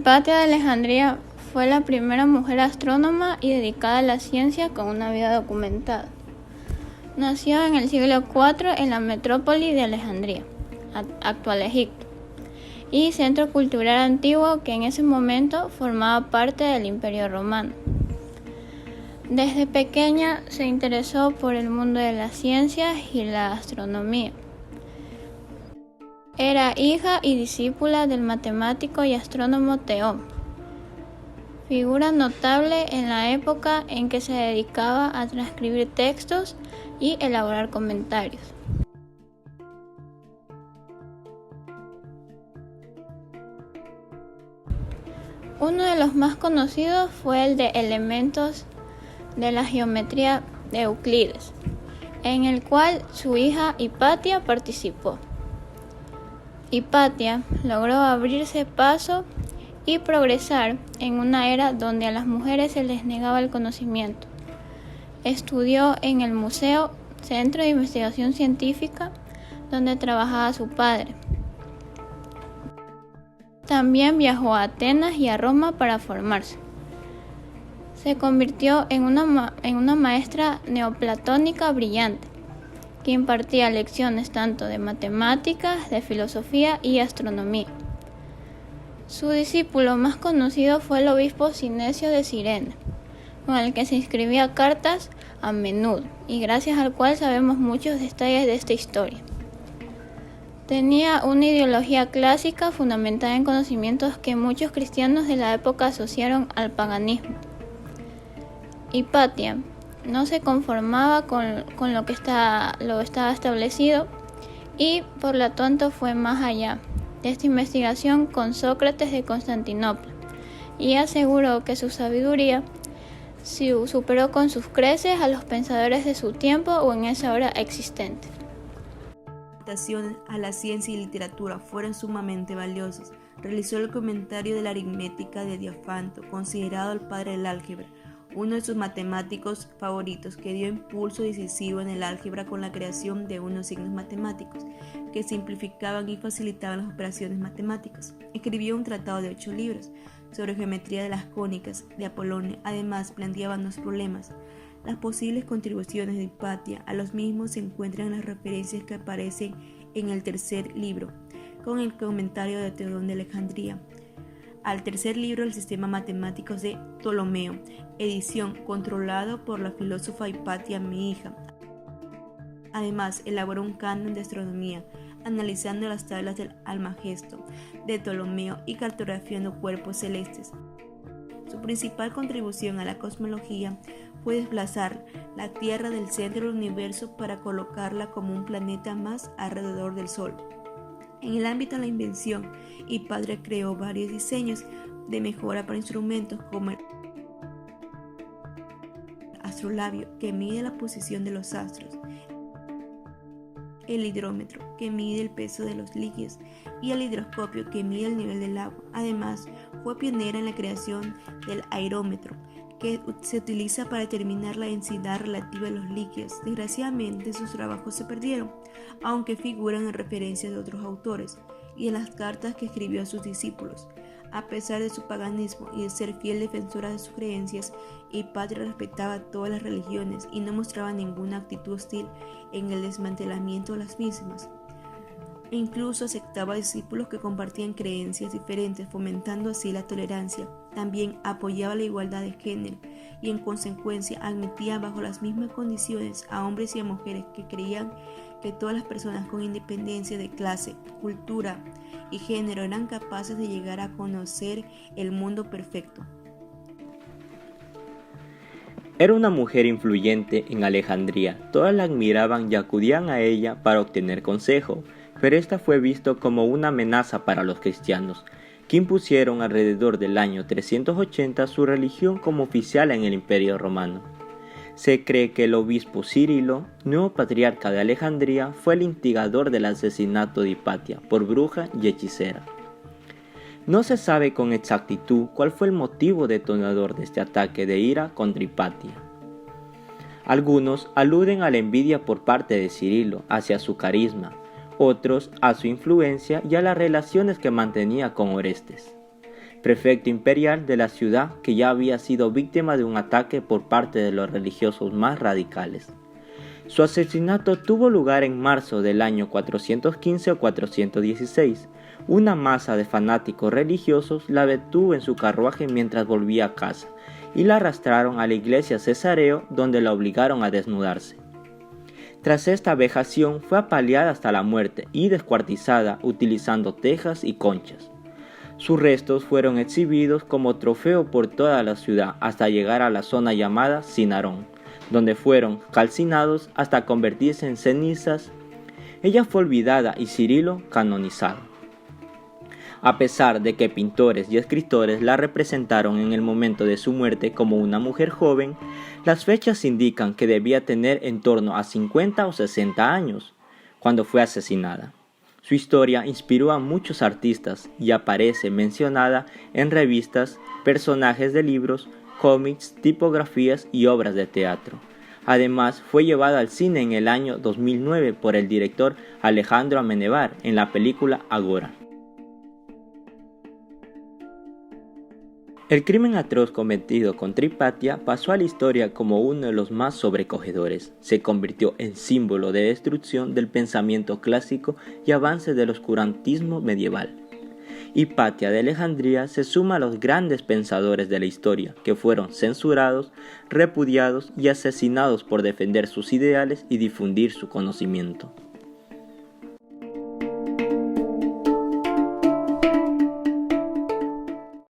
Hipatia de Alejandría fue la primera mujer astrónoma y dedicada a la ciencia con una vida documentada. Nació en el siglo IV en la metrópoli de Alejandría, actual Egipto, y centro cultural antiguo que en ese momento formaba parte del Imperio Romano. Desde pequeña se interesó por el mundo de las ciencias y la astronomía. Era hija y discípula del matemático y astrónomo Teón, figura notable en la época en que se dedicaba a transcribir textos y elaborar comentarios. Uno de los más conocidos fue el de elementos de la geometría de Euclides, en el cual su hija Hipatia participó. Hipatia logró abrirse paso y progresar en una era donde a las mujeres se les negaba el conocimiento. Estudió en el Museo, Centro de Investigación Científica, donde trabajaba su padre. También viajó a Atenas y a Roma para formarse. Se convirtió en una maestra neoplatónica brillante, que impartía lecciones tanto de matemáticas, de filosofía y astronomía. Su discípulo más conocido fue el obispo Sinesio de Cirene, con el que se escribía cartas a menudo y gracias al cual sabemos muchos detalles de esta historia. Tenía una ideología clásica fundamentada en conocimientos que muchos cristianos de la época asociaron al paganismo. Hipatia no se conformaba con lo que estaba establecido y por lo tanto fue más allá de esta investigación con Sócrates de Constantinopla y aseguró que su sabiduría superó con sus creces a los pensadores de su tiempo o en esa hora existente. A la ciencia y literatura fueron sumamente valiosas. Realizó el comentario de la aritmética de Diofanto, considerado el padre del álgebra, uno de sus matemáticos favoritos, que dio impulso decisivo en el álgebra con la creación de unos signos matemáticos que simplificaban y facilitaban las operaciones matemáticas. Escribió un tratado de 8 libros sobre geometría de las cónicas de Apolonio. Además, planteaba dos problemas. Las posibles contribuciones de Hipatia a los mismos se encuentran en las referencias que aparecen en el tercer libro, con el comentario de Teodón de Alejandría, al tercer libro del Sistema Matemático de Ptolomeo, edición controlado por la filósofa Hipatia, mi hija. Además, elaboró un canon de astronomía, analizando las tablas del Almagesto de Ptolomeo y cartografiando cuerpos celestes. Su principal contribución a la cosmología fue desplazar la Tierra del centro del universo para colocarla como un planeta más alrededor del Sol. En el ámbito de la invención, Hipatia creó varios diseños de mejora para instrumentos como el astrolabio, que mide la posición de los astros, el hidrómetro, que mide el peso de los líquidos, y el hidroscopio, que mide el nivel del agua. Además, fue pionera en la creación del aerómetro, que se utiliza para determinar la densidad relativa de los líquidos. Desgraciadamente, sus trabajos se perdieron, aunque figuran en referencias de otros autores y en las cartas que escribió a sus discípulos. A pesar de su paganismo y de ser fiel defensora de sus creencias, Hipatia respetaba todas las religiones y no mostraba ninguna actitud hostil en el desmantelamiento de las mismas. E incluso aceptaba discípulos que compartían creencias diferentes, fomentando así la tolerancia. También apoyaba la igualdad de género y en consecuencia admitía bajo las mismas condiciones a hombres y a mujeres que creían que todas las personas con independencia de clase, cultura y género eran capaces de llegar a conocer el mundo perfecto. Era una mujer influyente en Alejandría. Todas la admiraban y acudían a ella para obtener consejo, pero esta fue visto como una amenaza para los cristianos, que impusieron alrededor del año 380 su religión como oficial en el Imperio Romano. Se cree que el obispo Cirilo, nuevo patriarca de Alejandría, fue el instigador del asesinato de Hipatia por bruja y hechicera. No se sabe con exactitud cuál fue el motivo detonador de este ataque de ira contra Hipatia. Algunos aluden a la envidia por parte de Cirilo hacia su carisma, otros a su influencia y a las relaciones que mantenía con Orestes. prefecto imperial de la ciudad que ya había sido víctima de un ataque por parte de los religiosos más radicales. Su asesinato tuvo lugar en marzo del año 415 o 416. Una masa de fanáticos religiosos la detuvo en su carruaje mientras volvía a casa y la arrastraron a la iglesia Cesareo, donde la obligaron a desnudarse. Tras esta vejación fue apaleada hasta la muerte y descuartizada utilizando tejas y conchas. Sus restos fueron exhibidos como trofeo por toda la ciudad hasta llegar a la zona llamada Cinarón, donde fueron calcinados hasta convertirse en cenizas. Ella fue olvidada y Cirilo canonizado. A pesar de que pintores y escritores la representaron en el momento de su muerte como una mujer joven, las fechas indican que debía tener en torno a 50 o 60 años cuando fue asesinada. Su historia inspiró a muchos artistas y aparece mencionada en revistas, personajes de libros, cómics, tipografías y obras de teatro. Además, fue llevada al cine en el año 2009 por el director Alejandro Amenábar en la película Agora. El crimen atroz cometido contra Hipatia pasó a la historia como uno de los más sobrecogedores. Se convirtió en símbolo de destrucción del pensamiento clásico y avance del oscurantismo medieval. Hipatia de Alejandría se suma a los grandes pensadores de la historia, que fueron censurados, repudiados y asesinados por defender sus ideales y difundir su conocimiento.